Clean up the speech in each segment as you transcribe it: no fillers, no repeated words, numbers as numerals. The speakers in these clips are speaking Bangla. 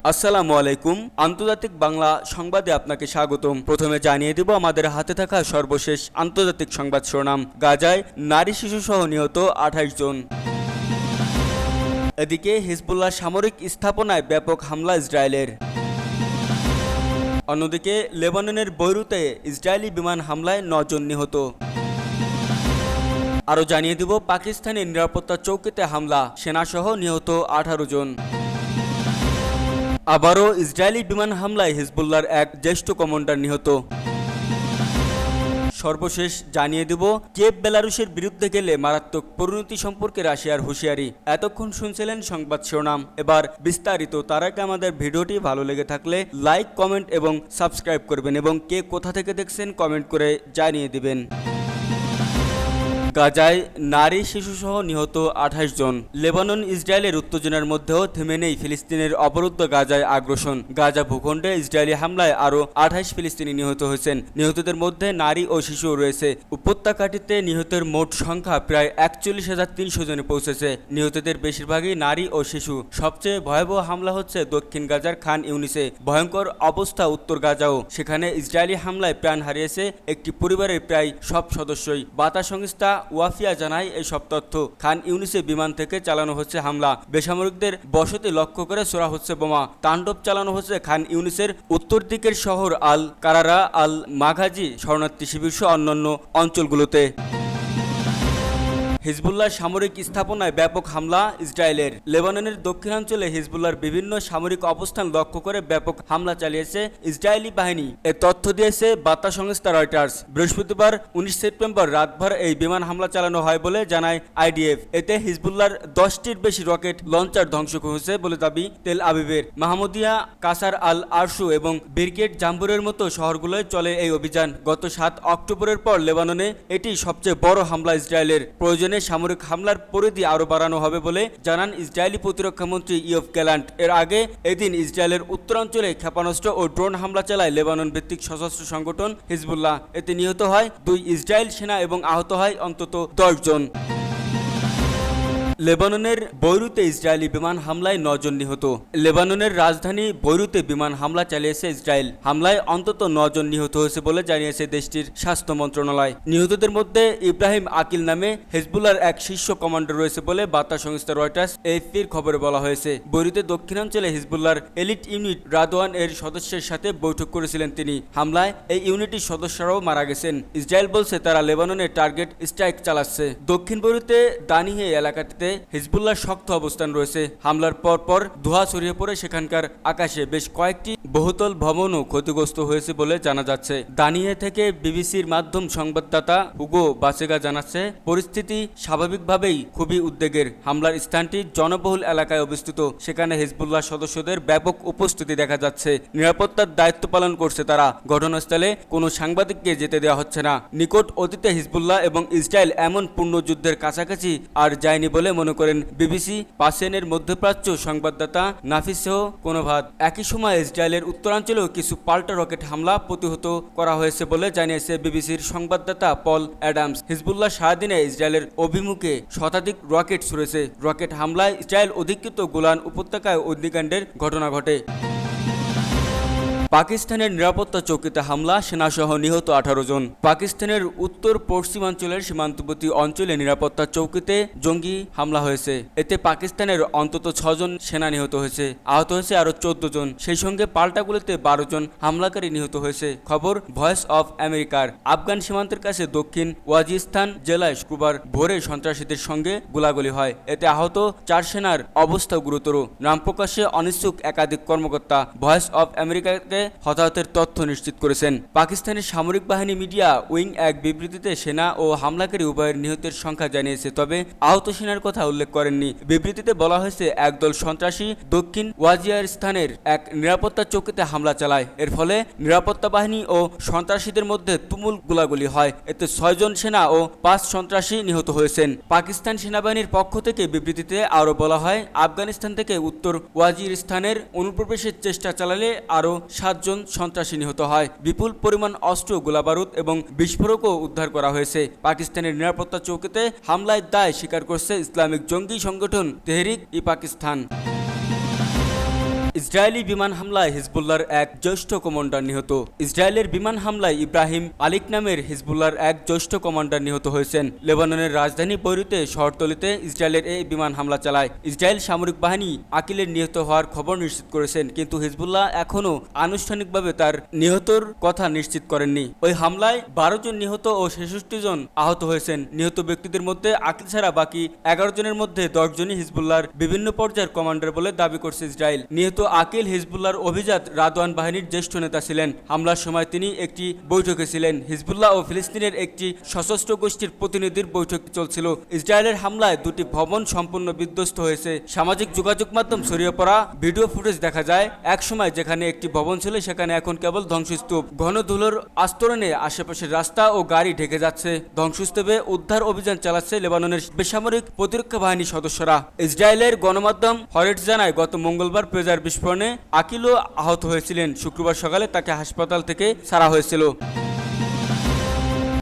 আসসালামু আলাইকুম। আন্তর্জাতিক বাংলা সংবাদে আপনাকে স্বাগতম। প্রথমে জানিয়ে দেব আমাদের হাতে থাকা সর্বশেষ আন্তর্জাতিক সংবাদ শিরোনাম। গাজায় নারী শিশুসহ নিহত 28 জন। এদিকে হিজবুল্লাহ সামরিক স্থাপনায় ব্যাপক হামলা ইসরায়েলের। অন্যদিকে লেবাননের বৈরুতে ইসরায়েলি বিমান হামলায় 9 জন নিহত। আরও জানিয়ে দেব পাকিস্তানের নিরাপত্তা চৌকিতে হামলা, সেনাসহ নিহত 18 জন। আবারও ইসরায়েলি বিমান হামলায় হিজবুল্লাহর এক জ্যেষ্ঠ কমান্ডার নিহত। সর্বশেষ জানিয়ে দেব কিয়েভ বেলারুশের বিরুদ্ধে গেলে মারাত্মক পরিণতি সম্পর্কে রাশিয়ার হুঁশিয়ারি। এতক্ষণ শুনছিলেন সংবাদ শিরোনাম, এবার বিস্তারিত। তার আগে আমাদের ভিডিওটি ভালো লেগে থাকলে লাইক, কমেন্ট এবং সাবস্ক্রাইব করবেন এবং কে কোথা থেকে দেখছেন কমেন্ট করে জানিয়ে দিবেন। গাজায় নারী শিশুসহ নিহত 28 জন। লেবানন ইসরায়েলের উত্তেজনার মধ্যেও থেমে নেই ফিলিস্তিনের অবরুদ্ধ গাজায় আগ্রাসন। গাজা ভূখণ্ডে ইসরায়েলি হামলায় আরও 28 ফিলিস্তিনি নিহত হয়েছেন। নিহতদের মধ্যে নারী ও শিশুও রয়েছে। উপত্যকাটিতে নিহতের মোট সংখ্যা প্রায় 41,300 জনে পৌঁছেছে। নিহতদের বেশিরভাগই নারী ও শিশু। সবচেয়ে ভয়াবহ হামলা হচ্ছে দক্ষিণ গাজার খান ইউনিসে। ভয়ঙ্কর অবস্থা উত্তর গাজাও। সেখানে ইসরায়েলি হামলায় প্রাণ হারিয়েছে একটি পরিবারের প্রায় সব সদস্যই। বার্তা সংস্থা ওয়াফিয়া জানায় এইসব তথ্য। খান ইউনিসে বিমান থেকে চালানো হচ্ছে হামলা। বেসামরিকদের বসতি লক্ষ্য করে ছোড়া হচ্ছে বোমা। তাণ্ডব চালানো হচ্ছে খান ইউনিসের উত্তর দিকের শহর আল কারারা, আল মাঘাজি শরণার্থী শিবির সহ অন্যান্য অঞ্চলগুলোতে। হিজবুল্লাহ সামরিক স্থাপনায় ব্যাপক হামলা ইসরায়েলের। লেবাননের দক্ষিণাঞ্চলে হিজবুল্লাহর বিভিন্ন সামরিক অবস্থান লক্ষ্য করে ব্যাপক হামলা চালিয়েছে ইসরায়েলি বাহিনী। এ তথ্য দিয়েছে বার্তা সংস্থা রয়টার্স। বৃহস্পতিবার 19 সেপ্টেম্বর রাতভর এই বিমান হামলা চালানো হয় বলে জানায় আইডিএফ। এতে হিজবুল্লাহর 10টির বেশি রকেট লঞ্চার ধ্বংস হয়েছে বলে দাবি তেল আবিবের। মাহমুদিয়া, কাসার আল আরশু এবং ব্রিগেড জাম্বুরের মতো শহরগুলোয় চলে এই অভিযান। গত 7 অক্টোবরের পর লেবাননে এটি সবচেয়ে বড় হামলা ইসরায়েলের। প্রয়োজনে সামরিক হামলার পরিধি আরও বাড়ানো হবে বলে জানান ইসরায়েলি প্রতিরক্ষামন্ত্রী ইয়োভ গ্যালান্ট। এর আগে এদিন ইসরায়েলের উত্তরাঞ্চলে ক্ষেপণাস্ত্র ও ড্রোন হামলা চালায় লেবানন ভিত্তিক সশস্ত্র সংগঠন হিজবুল্লাহ। এতে নিহত হয় 2 ইসরায়েল সেনা এবং আহত হয় অন্তত 10 জন। লেবাননের বৈরুতে ইসরায়েলি বিমান হামলায় 9 জন নিহত। লেবাননের রাজধানী বৈরুতে বিমান হামলা চালিয়েছে ইসরায়েল। হামলায় অন্তত 9 জন নিহত হয়েছে বলে জানিয়েছে দেশটির স্বাস্থ্য মন্ত্রণালয়। নিহতদের মধ্যে ইব্রাহিম আকিল নামে হিজবুল্লাহর এক শীর্ষ কমান্ডার রয়েছে বলে বার্তা সংস্থা রয়টার্স এএফপির খবরে বলা হয়েছে। বৈরুতে দক্ষিণাঞ্চলে হিজবুল্লাহর এলিট ইউনিট রাদওয়ান এর সদস্যের সাথে বৈঠক করেছিলেন তিনি। হামলায় এই ইউনিটের সদস্যরাও মারা গেছেন। ইসরায়েল বলছে তারা লেবাননের টার্গেট স্ট্রাইক চালাচ্ছে। দক্ষিণ বৈরুতে দানিহে এলাকাটিতে হিজবুল্লাহর শক্ত অবস্থান রয়েছে। হামলার পর ধোঁয়া ছড়িয়ে পড়ে সেখানকার আকাশে। বেশ কয়েকটি বহুতল ভবনও ক্ষতিগ্রস্ত হয়েছে বলে জানা যাচ্ছে। দানিয়ে থেকে বিবিসির মাধ্যম সংবাদদাতা হুগো বাসেগা জানাচ্ছে, পরিস্থিতি স্বাভাবিকভাবেই খুবই উদ্বেগের। হামলার স্থানটি জনবহুল এলাকায় অবস্থিত। সেখানে হিজবুল্লাহ সদস্যদের ব্যাপক উপস্থিতি দেখা যাচ্ছে। নিরাপত্তার দায়িত্ব পালন করছে তারা। ঘটনাস্থলে কোনো সাংবাদিককে যেতে দেওয়া হচ্ছে না। নিকট অতীতে হিজবুল্লাহ এবং ইসরায়েল এমন পূর্ণ যুদ্ধের কাছাকাছি আর যায়নি বলে মনে করেন বিবিসি পাসেনের মধ্যপ্রাচ্য সংবাদদাতা নাফিসেহ কোনোভাদ। একই সময় ইসরায়েলের উত্তরাঞ্চলেও কিছু পাল্টা রকেট হামলা প্রতিহত করা হয়েছে বলে জানিয়েছে বিবিসির সংবাদদাতা পল অ্যাডামস। হিজবুল্লাহ সারাদিনে ইসরায়েলের অভিমুখে শতাধিক রকেট ছুড়েছে। রকেট হামলায় ইসরায়েল অধিকৃত গোলান উপত্যকায় অগ্নিকাণ্ডের ঘটনা ঘটে। পাকিস্তানের নিরাপত্তা চৌকিতে হামলা, সেনাসহ নিহত 18 জন। পাকিস্তানের উত্তর পশ্চিমাঞ্চলের সীমান্তবর্তী অঞ্চলে নিরাপত্তা চৌকিতে জঙ্গি হামলা হয়েছে। এতে পাকিস্তানের অন্তত 6 জন সেনা নিহত হয়েছে। আহত হয়েছে আরও 14 জন। সেই সঙ্গে পাল্টা গুলিতে 12 জন হামলাকারী নিহত হয়েছে। খবর ভয়েস অফ আমেরিকার। আফগান সীমান্তের কাছে দক্ষিণ ওয়াজিস্তান জেলায় শুক্রবার ভোরে সন্ত্রাসীদের সঙ্গে গোলাগুলি হয়। এতে আহত 4 সেনার অবস্থা গুরুতর। নাম প্রকাশে অনিচ্ছুক একাধিক কর্মকর্তা ভয়েস অফ আমেরিকাকে হতাহতের তথ্য নিশ্চিত করেছেন। পাকিস্তানের সামরিক বাহিনী মিডিয়া উইং এক বিবৃতিতে সেনা ও হামলাকারী উভয়ের নিহতের সংখ্যা জানিয়েছে, তবে আহত সেনার কথা উল্লেখ করেননি। বিবৃতিতে বলা হয়েছে একদল সন্ত্রাসী দক্ষিণ ওয়াজিরিস্তানের এক নিরাপত্তা চৌকিতে হামলা চালায়। এর ফলে নিরাপত্তা বাহিনী ও সন্ত্রাসীদের মধ্যে তুমুল গোলাগুলি হয়। এতে 6 জন সেনা ও 5 সন্ত্রাসী নিহত হয়েছেন। পাকিস্তান সেনাবাহিনীর পক্ষ থেকে বিবৃতিতে আরও বলা হয়, আফগানিস্তান থেকে উত্তর ওয়াজিরিস্তানের অনুপ্রবেশের চেষ্টা চালালে আরও 7 জন সন্ত্রাসী নিহত হয়। বিপুল পরিমাণ অস্ত্র, গোলাবারুদ এবং বিস্ফোরকও উদ্ধার করা হয়েছে। পাকিস্তানের নিরাপত্তা চৌকিতে হামলায় দায় স্বীকার করছে ইসলামিক জঙ্গি সংগঠন তেহরিক-ই-পাকিস্তান। ইসরায়েলি বিমান হামলায় হিজবুল্লাহর এক জ্যেষ্ঠ কমান্ডার নিহত। ইসরায়েলের বিমান হামলায় ইব্রাহিম আলিক নামের হিজবুল্লাহর এক জ্যেষ্ঠ কমান্ডার নিহত হয়েছেন। লেবাননের রাজধানী বৈরুতে শহরতলিতে ইসরায়েলের এই বিমান হামলা চালায়। ইসরায়েল সামরিক বাহিনী আকিলের নিহত হওয়ার খবর নিশ্চিত করেছেন, কিন্তু হিজবুল্লাহ এখনও আনুষ্ঠানিকভাবে তার নিহতর কথা নিশ্চিত করেননি। ওই হামলায় 12 জন নিহত ও 66 জন আহত হয়েছেন। নিহত ব্যক্তিদের মধ্যে আকিল ছাড়া বাকি 11 জনের মধ্যে 10 জনই হিজবুল্লাহর বিভিন্ন পর্যায়ের কমান্ডার বলে দাবি করছে ইসরায়েল। নিহত আকিল হিজবুল্লাহর অভিজাত রাদওয়ান বাহিনীর জ্যেষ্ঠ নেতা ছিলেন। হামলার সময় তিনি একটি বৈঠকে ছিলেন। হিজবুল্লাহ ও ফিলিস্তিনের একটি সশস্ত্র গোষ্ঠীর প্রতিনিধির বৈঠক চলছিল। ইসরায়েলের হামলায় দুটি ভবন সম্পূর্ণ বিধ্বস্ত হয়েছে। সামাজিক যোগাযোগ মাধ্যম ছড়িয়ে পড়া ভিডিও ফুটেজ দেখা যায়, এক সময় যেখানে একটি ভবন ছিল সেখানে এখন কেবল ধ্বংসস্তূপ। ঘন ধুলোর আস্তরণে আশেপাশের রাস্তা ও গাড়ি ঢেকে যাচ্ছে। ধ্বংসস্তূপে উদ্ধার অভিযান চালাচ্ছে লেবাননের বেসামরিক প্রতিরক্ষা বাহিনীর সদস্যরা। ইসরায়েলের গণমাধ্যম হরেটস জানায়, গত মঙ্গলবার পেজার বিস্ফোরণে আকিলও আহত হয়েছিলেন। শুক্রবার সকালে তাকে হাসপাতাল থেকে ছাড়া হয়েছিল।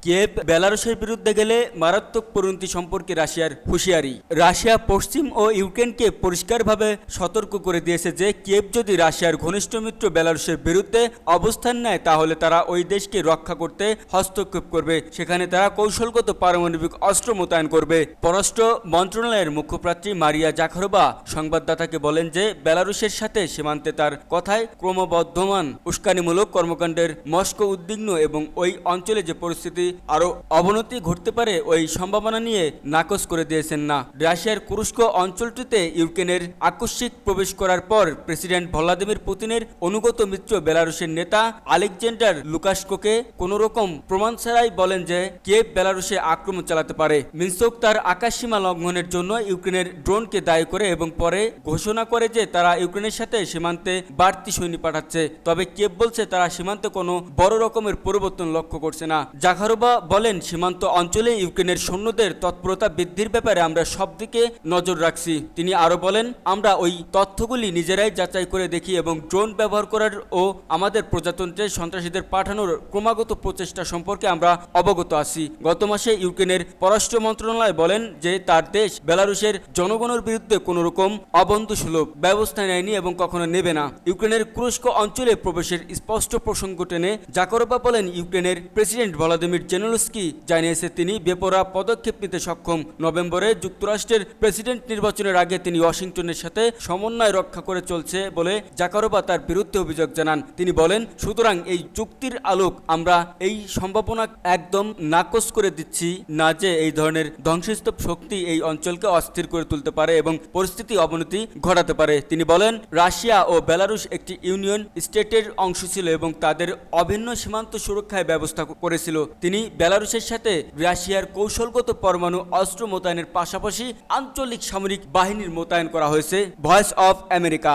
কিয়েভ বেলারুশের বিরুদ্ধে গেলে মারাত্মক পরিণতি সম্পর্কে রাশিয়ার হুঁশিয়ারি। রাশিয়া পশ্চিম ও ইউক্রেনকে পরিষ্কারভাবে সতর্ক করে দিয়েছে যে কিয়েভ যদি রাশিয়ার ঘনিষ্ঠ মিত্র বেলারুশের বিরুদ্ধে অবস্থান নেয় তাহলে তারা ওই দেশকে রক্ষা করতে হস্তক্ষেপ করবে। সেখানে তারা কৌশলগত পারমাণবিক অস্ত্র মোতায়েন করবে। পররাষ্ট্র মন্ত্রণালয়ের মুখপাত্রী মারিয়া জাখারোভা সংবাদদাতাকে বলেন যে বেলারুশের সাথে সীমান্তে তার কথায় ক্রমবর্ধমান উস্কানিমূলক কর্মকাণ্ডের মস্কো উদ্বিগ্ন এবং ওই অঞ্চলে যে পরিস্থিতি আরও অবনতি ঘটতে পারে ওই সম্ভাবনা নিয়ে নাকচ করে দিয়েছেন না। রাশিয়ার কুরস্ক অঞ্চলটিতে ইউক্রেনের আকস্মিক প্রবেশ করার পর প্রেসিডেন্ট ভ্লাদিমির পুতিনের অনুগত মিত্র বেলারুশের নেতা আলেকজান্ডার লুকাশকোকে কোনোরকম প্রমাণ ছাড়াই বলেন যে কিয়েভ বেলারুশে আক্রমণ চালাতে পারে। মিনস্ক তার আকাশসীমা লঙ্ঘনের জন্য ইউক্রেনের ড্রোনকে দায়ী করে এবং পরে ঘোষণা করে যে তারা ইউক্রেনের সাথে সীমান্তে বাড়তি সৈনিক পাঠাচ্ছে। তবে কিয়েভ বলছে তারা সীমান্তে কোনো বড় রকমের পরিবর্তন লক্ষ্য করছে না। জাখারোভা বলেন, সীমান্ত অঞ্চলে ইউক্রেনের সৈন্যদের তৎপরতা বৃদ্ধির ব্যাপারে আমরা সব দিকে নজর রাখছি। তিনি আরও বলেন, আমরা ওই তথ্যগুলি নিজেরাই যাচাই করে দেখি এবং ড্রোন ব্যবহার করার ও আমাদের প্রজাতন্ত্রে সন্ত্রাসীদের পাঠানোর ক্রমাগত প্রচেষ্টা সম্পর্কে আমরা অবগত আছি। গত মাসে ইউক্রেনের পররাষ্ট্র মন্ত্রণালয় বলেন যে তার দেশ বেলারুশের জনগণের বিরুদ্ধে কোনোরকম অবন্ধুসুলভ ব্যবস্থা নেয়নি এবং কখনো নেবে না। ইউক্রেনের কুরস্ক অঞ্চলে প্রবেশের স্পষ্ট প্রসঙ্গ টেনে জাকারোভা বলেন, ইউক্রেনের প্রেসিডেন্ট ভ্লাদিমির জেলেনস্কি জানিয়েছে তিনি বেপরোয়া পদক্ষেপ নিতে সক্ষম। নভেম্বরে যুক্তরাষ্ট্রের প্রেসিডেন্ট নির্বাচনের আগে তিনি ওয়াশিংটনের সাথে সমন্বয় রক্ষা করে চলছে বলে জাকারোভা তার বিরুদ্ধে অভিযোগ জানান। তিনি বলেন, সুতরাং এই চুক্তির আলোক আমরা এই সম্ভাবনা একদম নাকচ করে দিচ্ছি না যে এই ধরনের ধ্বংসস্তূপ শক্তি এই অঞ্চলকে অস্থির করে তুলতে পারে এবং পরিস্থিতি অবনতি ঘটাতে পারে। তিনি বলেন, রাশিয়া ও বেলারুশ একটি ইউনিয়ন স্টেটের অংশ ছিল এবং তাদের অভিন্ন সীমান্ত সুরক্ষায় ব্যবস্থা করেছিল। তিনি বেলারুশের সাথে রাশিয়ার কৌশলগত পরমাণু অস্ত্র মোতায়েনের পাশাপাশি আঞ্চলিক সামরিক বাহিনীর মোতায়েন করা হয়েছে। Voice of America.